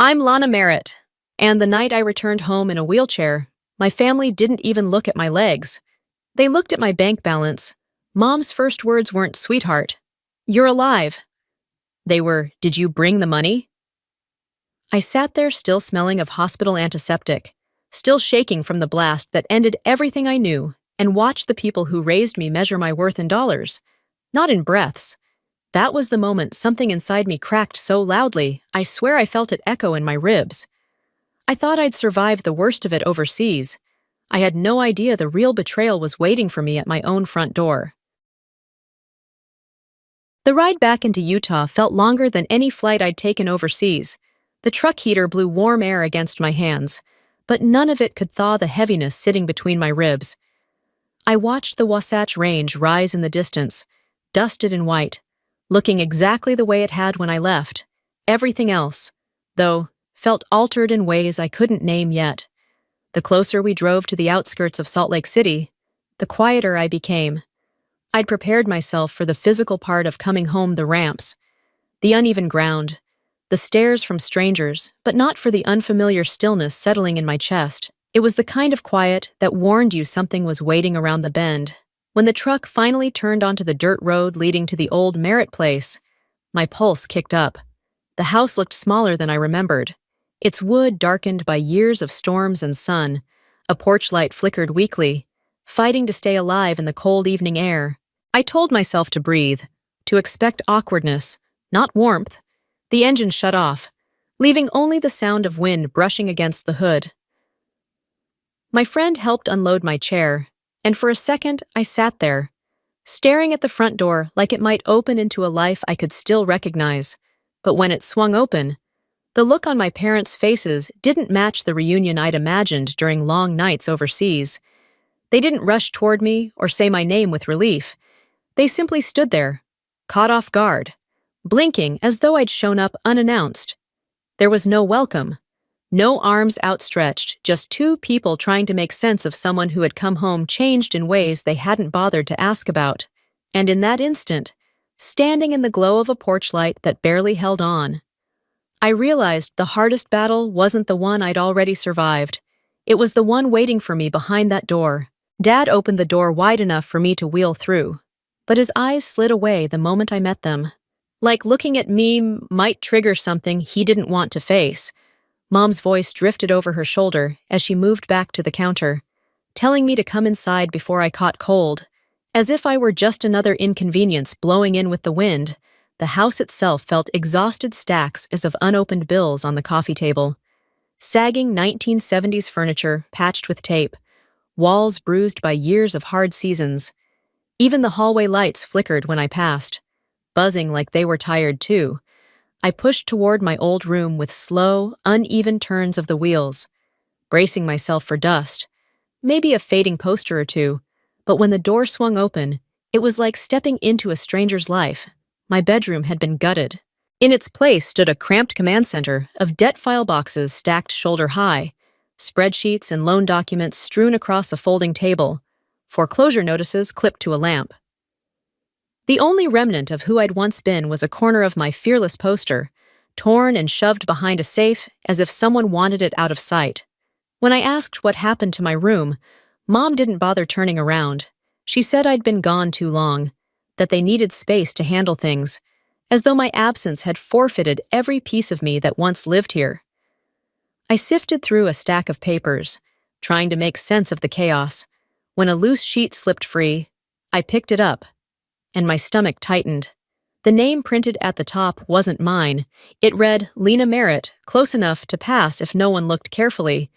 I'm Lana Merritt, and the night I returned home in a wheelchair, my family didn't even look at my legs. They looked at my bank balance. Mom's first words weren't, "Sweetheart, you're alive." They were, "Did you bring the money?" I sat there still smelling of hospital antiseptic, still shaking from the blast that ended everything I knew, and watched the people who raised me measure my worth in dollars, not in breaths. That was the moment something inside me cracked so loudly, I swear I felt it echo in my ribs. I thought I'd survived the worst of it overseas. I had no idea the real betrayal was waiting for me at my own front door. The ride back into Utah felt longer than any flight I'd taken overseas. The truck heater blew warm air against my hands, but none of it could thaw the heaviness sitting between my ribs. I watched the Wasatch Range rise in the distance, dusted in white, looking exactly the way it had when I left. Everything else, though, felt altered in ways I couldn't name yet. The closer we drove to the outskirts of Salt Lake City, the quieter I became. I'd prepared myself for the physical part of coming home: the ramps, the uneven ground, the stares from strangers, but not for the unfamiliar stillness settling in my chest. It was the kind of quiet that warned you something was waiting around the bend. When the truck finally turned onto the dirt road leading to the old Merritt place, my pulse kicked up. The house looked smaller than I remembered, its wood darkened by years of storms and sun. A porch light flickered weakly, fighting to stay alive in the cold evening air. I told myself to breathe, to expect awkwardness, not warmth. The engine shut off, leaving only the sound of wind brushing against the hood. My friend helped unload my chair, and for a second I sat there, staring at the front door like it might open into a life I could still recognize. But when it swung open, the look on my parents' faces didn't match the reunion I'd imagined during long nights overseas. They didn't rush toward me or say my name with relief. They simply stood there, caught off guard, blinking as though I'd shown up unannounced. There was no welcome, no arms outstretched, just two people trying to make sense of someone who had come home changed in ways they hadn't bothered to ask about. And in that instant, standing in the glow of a porch light that barely held on, I realized the hardest battle wasn't the one I'd already survived. It was the one waiting for me behind that door. Dad opened the door wide enough for me to wheel through, but his eyes slid away the moment I met them. Like looking at me might trigger something he didn't want to face. Mom's voice drifted over her shoulder as she moved back to the counter, telling me to come inside before I caught cold. As if I were just another inconvenience blowing in with the wind, the house itself felt exhausted stacks as of unopened bills on the coffee table. Sagging 1970s furniture patched with tape, walls bruised by years of hard seasons. Even the hallway lights flickered when I passed, buzzing like they were tired too. I pushed toward my old room with slow, uneven turns of the wheels, bracing myself for dust, maybe a fading poster or two. But when the door swung open, it was like stepping into a stranger's life. My bedroom had been gutted. In its place stood a cramped command center of debt file boxes stacked shoulder-high, spreadsheets and loan documents strewn across a folding table, foreclosure notices clipped to a lamp. The only remnant of who I'd once been was a corner of my fearless poster, torn and shoved behind a safe as if someone wanted it out of sight. When I asked what happened to my room, Mom didn't bother turning around. She said I'd been gone too long, that they needed space to handle things, as though my absence had forfeited every piece of me that once lived here. I sifted through a stack of papers, trying to make sense of the chaos. When a loose sheet slipped free, I picked it up, and my stomach tightened. The name printed at the top wasn't mine. It read Lena Merritt, close enough to pass if no one looked carefully,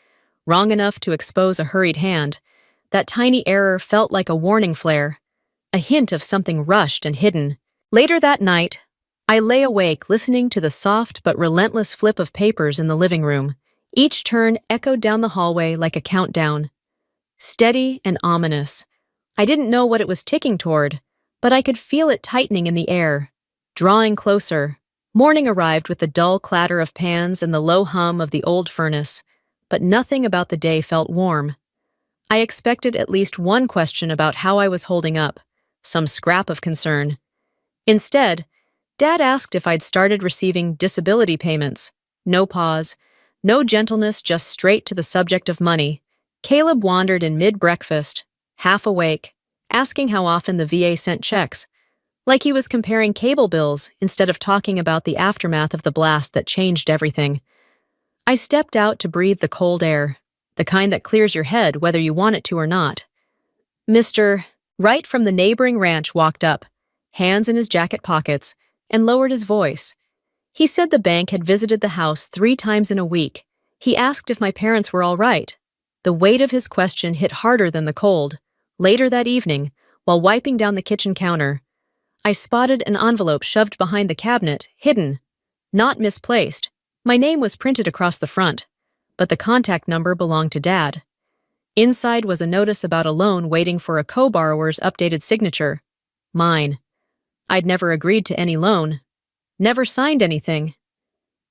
wrong enough to expose a hurried hand. That tiny error felt like a warning flare, a hint of something rushed and hidden. Later that night, I lay awake listening to the soft but relentless flip of papers in the living room. Each turn echoed down the hallway like a countdown, steady and ominous. I didn't know what it was ticking toward, but I could feel it tightening in the air, drawing closer. Morning arrived with the dull clatter of pans and the low hum of the old furnace, but nothing about the day felt warm. I expected at least one question about how I was holding up, some scrap of concern. Instead, Dad asked if I'd started receiving disability payments. No pause, no gentleness, just straight to the subject of money. Caleb wandered in mid-breakfast, half awake, asking how often the VA sent checks, like he was comparing cable bills instead of talking about the aftermath of the blast that changed everything. I stepped out to breathe the cold air, the kind that clears your head whether you want it to or not. Mr. Wright from the neighboring ranch walked up, hands in his jacket pockets, and lowered his voice. He said the bank had visited the house 3 times in a week. He asked if my parents were all right. The weight of his question hit harder than the cold. Later that evening, while wiping down the kitchen counter, I spotted an envelope shoved behind the cabinet, hidden. Not misplaced. My name was printed across the front, but the contact number belonged to Dad. Inside was a notice about a loan waiting for a co-borrower's updated signature. Mine. I'd never agreed to any loan. Never signed anything.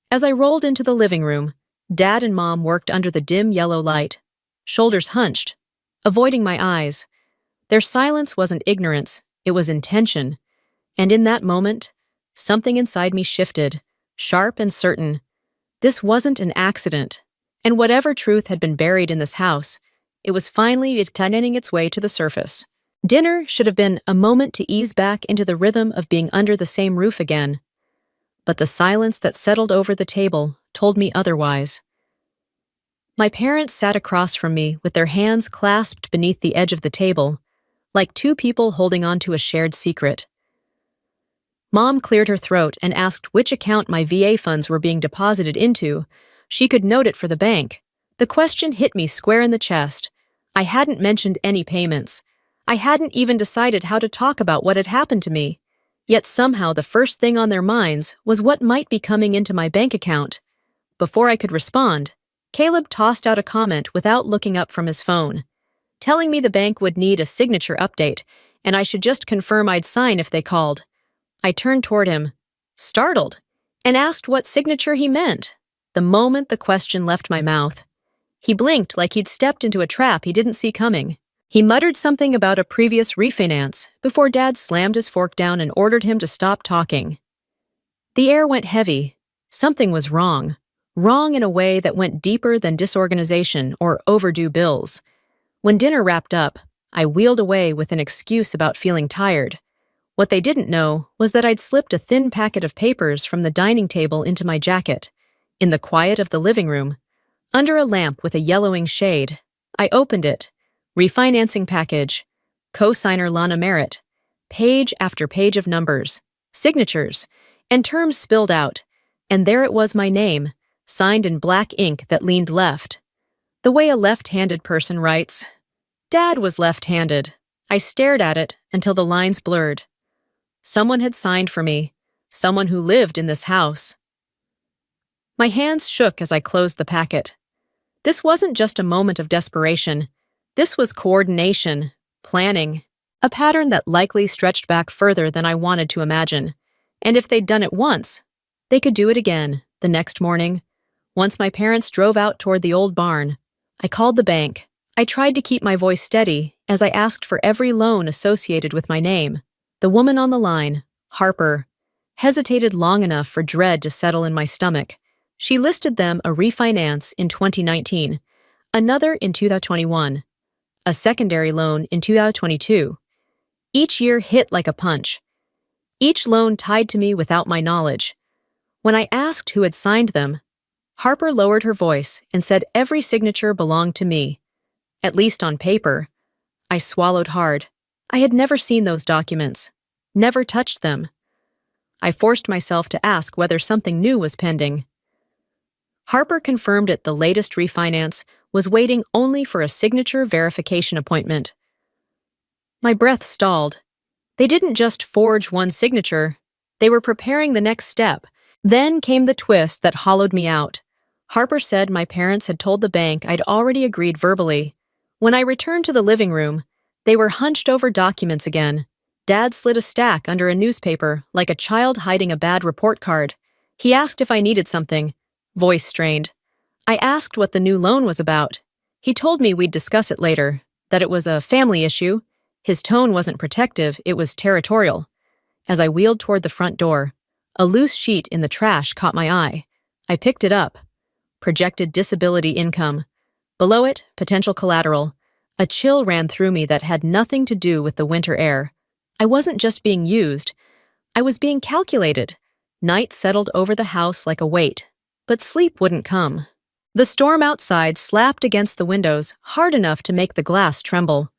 As I rolled into the living room, Dad and Mom worked under the dim yellow light, shoulders hunched, avoiding my eyes. Their silence wasn't ignorance, it was intention. And in that moment, something inside me shifted, sharp and certain. This wasn't an accident, and whatever truth had been buried in this house, it was finally extending its way to the surface. Dinner should have been a moment to ease back into the rhythm of being under the same roof again. But the silence that settled over the table told me otherwise. My parents sat across from me with their hands clasped beneath the edge of the table, like 2 people holding on to a shared secret. Mom cleared her throat and asked which account my VA funds were being deposited into. She could note it for the bank. The question hit me square in the chest. I hadn't mentioned any payments. I hadn't even decided how to talk about what had happened to me. Yet somehow the first thing on their minds was what might be coming into my bank account. Before I could respond, Caleb tossed out a comment without looking up from his phone, telling me the bank would need a signature update, and I should just confirm I'd sign if they called. I turned toward him, startled, and asked what signature he meant. The moment the question left my mouth, he blinked like he'd stepped into a trap he didn't see coming. He muttered something about a previous refinance before Dad slammed his fork down and ordered him to stop talking. The air went heavy. Something was wrong. Wrong in a way that went deeper than disorganization or overdue bills. When dinner wrapped up, I wheeled away with an excuse about feeling tired. What they didn't know was that I'd slipped a thin packet of papers from the dining table into my jacket. In the quiet of the living room, under a lamp with a yellowing shade, I opened it. Refinancing package. Co-signer Lana Merritt. Page after page of numbers, signatures, and terms spilled out. And there it was, my name, signed in black ink that leaned left. The way a left-handed person writes. Dad was left-handed. I stared at it until the lines blurred. Someone had signed for me. Someone who lived in this house. My hands shook as I closed the packet. This wasn't just a moment of desperation. This was coordination, planning, a pattern that likely stretched back further than I wanted to imagine. And if they'd done it once, they could do it again. The next morning, once my parents drove out toward the old barn, I called the bank. I tried to keep my voice steady as I asked for every loan associated with my name. The woman on the line, Harper, hesitated long enough for dread to settle in my stomach. She listed them a refinance in 2019, another in 2021, a secondary loan in 2022. Each year hit like a punch. Each loan tied to me without my knowledge. When I asked who had signed them, Harper lowered her voice and said every signature belonged to me, at least on paper. I swallowed hard. I had never seen those documents, never touched them. I forced myself to ask whether something new was pending. Harper confirmed the latest refinance was waiting only for a signature verification appointment. My breath stalled. They didn't just forge one signature, they were preparing the next step. Then came the twist that hollowed me out. Harper said my parents had told the bank I'd already agreed verbally. When I returned to the living room, they were hunched over documents again. Dad slid a stack under a newspaper like a child hiding a bad report card. He asked if I needed something, voice strained. I asked what the new loan was about. He told me we'd discuss it later, that it was a family issue. His tone wasn't protective, it was territorial. As I wheeled toward the front door, a loose sheet in the trash caught my eye. I picked it up. Projected disability income. Below it, potential collateral. A chill ran through me that had nothing to do with the winter air. I wasn't just being used, I was being calculated. Night settled over the house like a weight, but sleep wouldn't come. The storm outside slapped against the windows hard enough to make the glass tremble.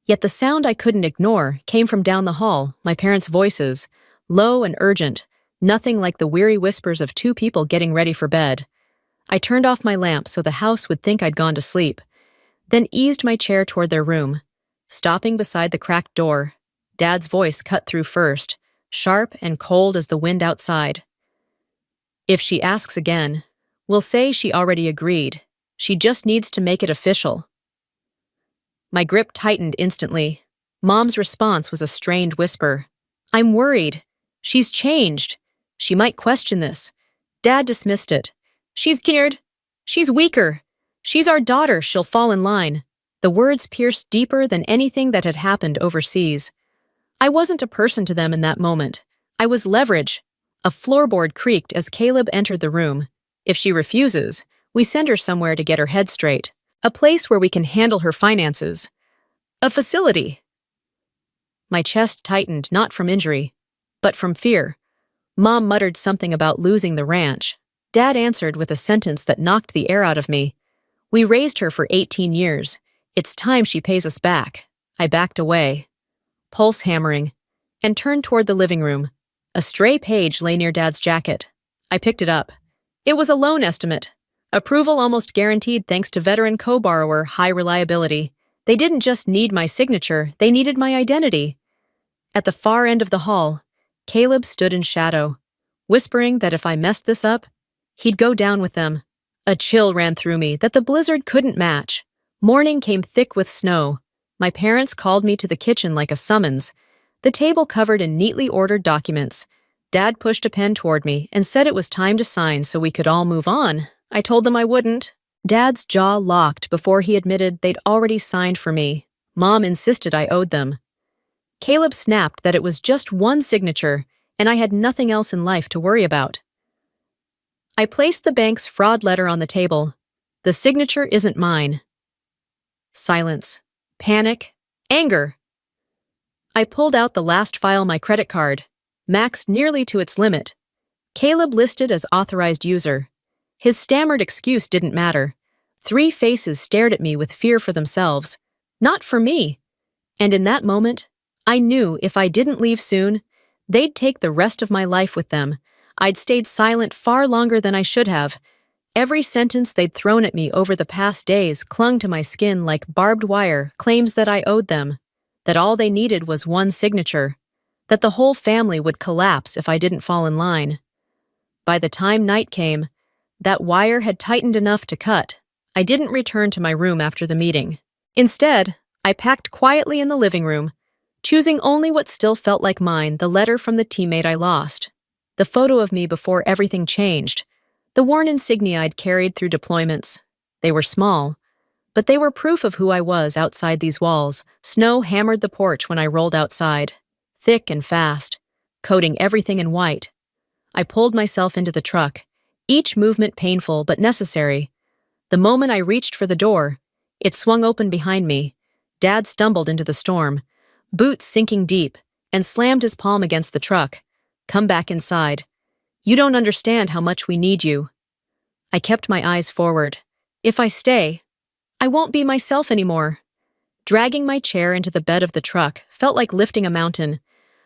Yet the sound I couldn't ignore came from down the hall, my parents' voices, low and urgent, nothing like the weary whispers of two people getting ready for bed. I turned off my lamp so the house would think I'd gone to sleep, then eased my chair toward their room. Stopping beside the cracked door, Dad's voice cut through first, sharp and cold as the wind outside. "If she asks again, we'll say she already agreed. She just needs to make it official." My grip tightened instantly. Mom's response was a strained whisper. "I'm worried. She's changed. She might question this." Dad dismissed it. "She's scared. She's weaker. She's our daughter. She'll fall in line." The words pierced deeper than anything that had happened overseas. I wasn't a person to them in that moment. I was leverage. A floorboard creaked as Caleb entered the room. "If she refuses, we send her somewhere to get her head straight. A place where we can handle her finances. A facility." My chest tightened, not from injury, but from fear. Mom muttered something about losing the ranch. Dad answered with a sentence that knocked the air out of me. "We raised her for 18 years. It's time she pays us back." I backed away, pulse hammering, and turned toward the living room. A stray page lay near Dad's jacket. I picked it up. It was a loan estimate. Approval almost guaranteed thanks to veteran co-borrower high reliability. They didn't just need my signature, they needed my identity. At the far end of the hall, Caleb stood in shadow, whispering that if I messed this up, he'd go down with them. A chill ran through me that the blizzard couldn't match. Morning came thick with snow. My parents called me to the kitchen like a summons, the table covered in neatly ordered documents. Dad pushed a pen toward me and said it was time to sign so we could all move on. I told them I wouldn't. Dad's jaw locked before he admitted they'd already signed for me. Mom insisted I owed them. Caleb snapped that it was just one signature, and I had nothing else in life to worry about. I placed the bank's fraud letter on the table. "The signature isn't mine." Silence. Panic. Anger. I pulled out the last file, my credit card, maxed nearly to its limit. Caleb listed as authorized user. His stammered excuse didn't matter. 3 faces stared at me with fear for themselves, not for me. And in that moment, I knew if I didn't leave soon, they'd take the rest of my life with them. I'd stayed silent far longer than I should have. Every sentence they'd thrown at me over the past days clung to my skin like barbed wire, claims that I owed them, that all they needed was one signature, that the whole family would collapse if I didn't fall in line. By the time night came, that wire had tightened enough to cut. I didn't return to my room after the meeting. Instead, I packed quietly in the living room, choosing only what still felt like mine, the letter from the teammate I lost, the photo of me before everything changed, the worn insignia I'd carried through deployments. They were small, but they were proof of who I was outside these walls. Snow hammered the porch when I rolled outside, thick and fast, coating everything in white. I pulled myself into the truck, each movement painful but necessary. The moment I reached for the door, it swung open behind me. Dad stumbled into the storm, boots sinking deep, and slammed his palm against the truck. "Come back inside. You don't understand how much we need you." I kept my eyes forward. If I stay, I won't be myself anymore. Dragging my chair into the bed of the truck felt like lifting a mountain,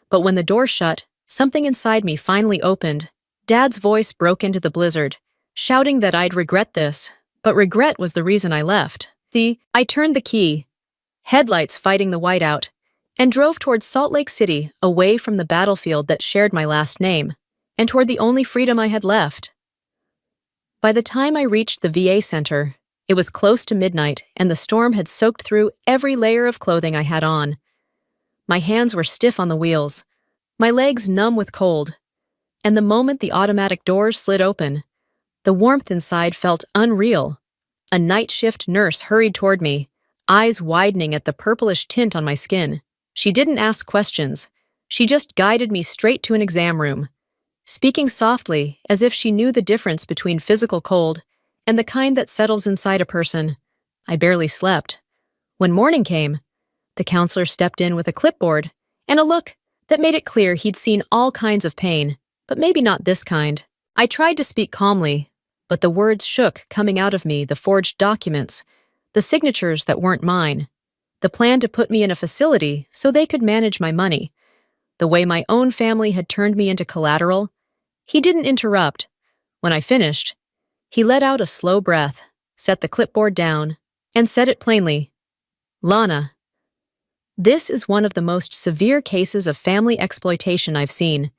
but when the door shut, something inside me finally opened. Dad's voice broke into the blizzard, shouting that I'd regret this, but regret was the reason I left. I turned the key, headlights fighting the whiteout, and drove toward Salt Lake City, away from the battlefield that shared my last name, and toward the only freedom I had left. By the time I reached the VA center, it was close to midnight, and the storm had soaked through every layer of clothing I had on. My hands were stiff on the wheels, my legs numb with cold, and the moment the automatic doors slid open, the warmth inside felt unreal. A night shift nurse hurried toward me, eyes widening at the purplish tint on my skin. She didn't ask questions. She just guided me straight to an exam room. speaking softly as if she knew the difference between physical cold and the kind that settles inside a person. I barely slept. When morning came, the counselor stepped in with a clipboard and a look that made it clear he'd seen all kinds of pain, but maybe not this kind. I tried to speak calmly, but the words shook coming out of me, the forged documents, the signatures that weren't mine, the plan to put me in a facility so they could manage my money, the way my own family had turned me into collateral. He didn't interrupt. When I finished, he let out a slow breath, set the clipboard down, and said it plainly. Lana, this is one of the most severe cases of family exploitation I've seen.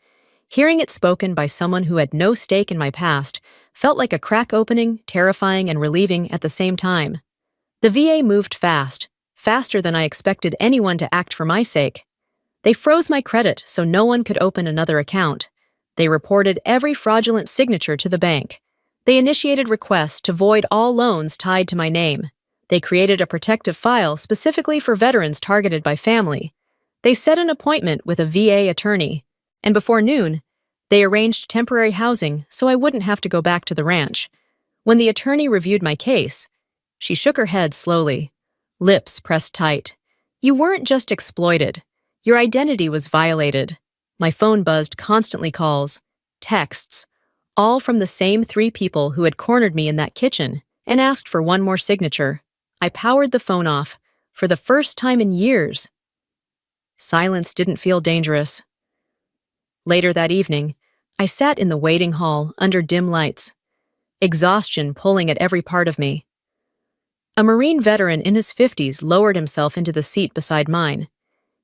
Hearing it spoken by someone who had no stake in my past felt like a crack opening, terrifying, and relieving at the same time. The VA moved fast, faster than I expected anyone to act for my sake. They froze my credit so no one could open another account. They reported every fraudulent signature to the bank. They initiated requests to void all loans tied to my name. They created a protective file specifically for veterans targeted by family. They set an appointment with a VA attorney. And before noon, they arranged temporary housing so I wouldn't have to go back to the ranch. When the attorney reviewed my case, she shook her head slowly, lips pressed tight. You weren't just exploited. Your identity was violated. My phone buzzed constantly calls, texts, all from the same 3 people who had cornered me in that kitchen and asked for one more signature. I powered the phone off, for the first time in years. Silence didn't feel dangerous. Later that evening, I sat in the waiting hall under dim lights, exhaustion pulling at every part of me. A Marine veteran in his 50s lowered himself into the seat beside mine.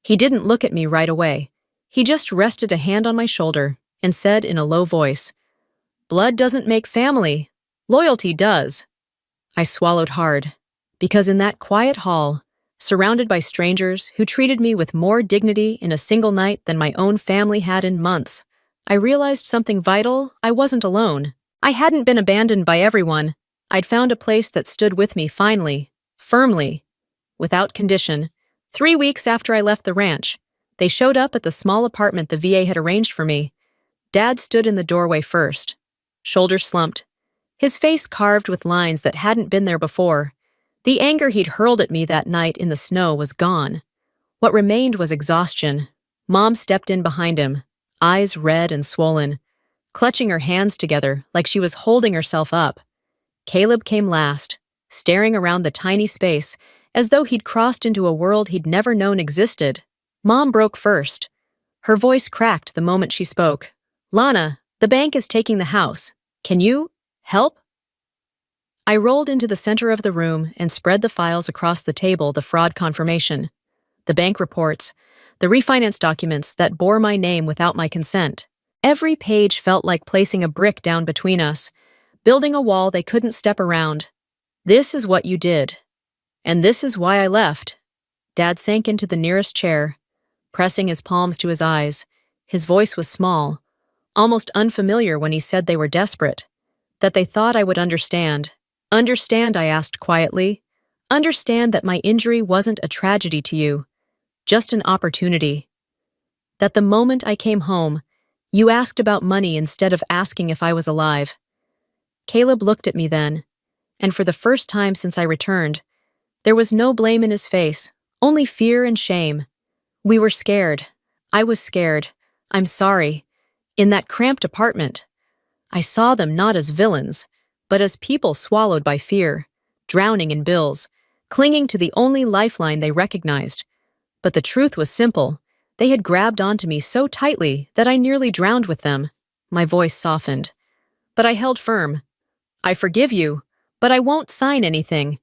He didn't look at me right away. He just rested a hand on my shoulder and said in a low voice, "Blood doesn't make family. Loyalty does." I swallowed hard, because in that quiet hall, surrounded by strangers who treated me with more dignity in a single night than my own family had in months, I realized something vital. I wasn't alone. I hadn't been abandoned by everyone. I'd found a place that stood with me finally, firmly, without condition. 3 weeks after I left the ranch, they showed up at the small apartment the VA had arranged for me. Dad stood in the doorway first, shoulders slumped, his face carved with lines that hadn't been there before. The anger he'd hurled at me that night in the snow was gone. What remained was exhaustion. Mom stepped in behind him, eyes red and swollen, clutching her hands together like she was holding herself up. Caleb came last, staring around the tiny space as though he'd crossed into a world he'd never known existed. Mom broke first. Her voice cracked the moment she spoke. "Lana, the bank is taking the house. Can you help?" I rolled into the center of the room and spread the files across the table, the fraud confirmation, the bank reports, the refinance documents that bore my name without my consent. Every page felt like placing a brick down between us, building a wall they couldn't step around. "This is what you did. And this is why I left." Dad sank into the nearest chair, pressing his palms to his eyes. His voice was small, almost unfamiliar when he said they were desperate, that they thought I would understand. "Understand," I asked quietly. "Understand that my injury wasn't a tragedy to you, just an opportunity. That the moment I came home, you asked about money instead of asking if I was alive." Caleb looked at me then, and for the first time since I returned, there was no blame in his face, only fear and shame. "We were scared. I was scared. I'm sorry." In that cramped apartment, I saw them not as villains, but as people swallowed by fear, drowning in bills, clinging to the only lifeline they recognized. But the truth was simple. They had grabbed onto me so tightly that I nearly drowned with them. My voice softened. But I held firm. "I forgive you, but I won't sign anything.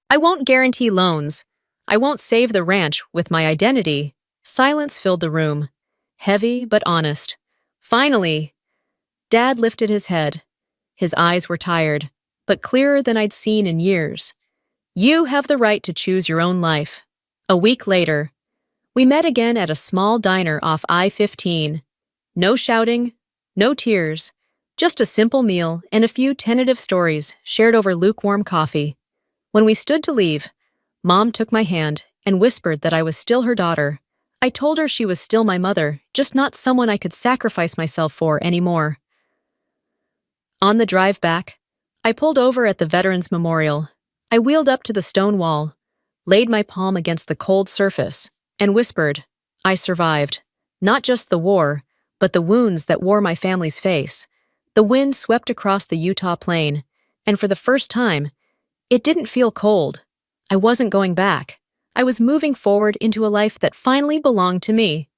I won't guarantee loans. I won't save the ranch with my identity." Silence filled the room, heavy but honest. Finally, Dad lifted his head. His eyes were tired, but clearer than I'd seen in years. "You have the right to choose your own life." A week later, we met again at a small diner off I-15. No shouting, no tears, just a simple meal and a few tentative stories shared over lukewarm coffee. When we stood to leave, Mom took my hand and whispered that I was still her daughter. I told her she was still my mother, just not someone I could sacrifice myself for anymore. On the drive back, I pulled over at the Veterans Memorial. I wheeled up to the stone wall, laid my palm against the cold surface, and whispered, "I survived. Not just the war, but the wounds that wore my family's face." The wind swept across the Utah plain, and for the first time, it didn't feel cold. I wasn't going back. I was moving forward into a life that finally belonged to me.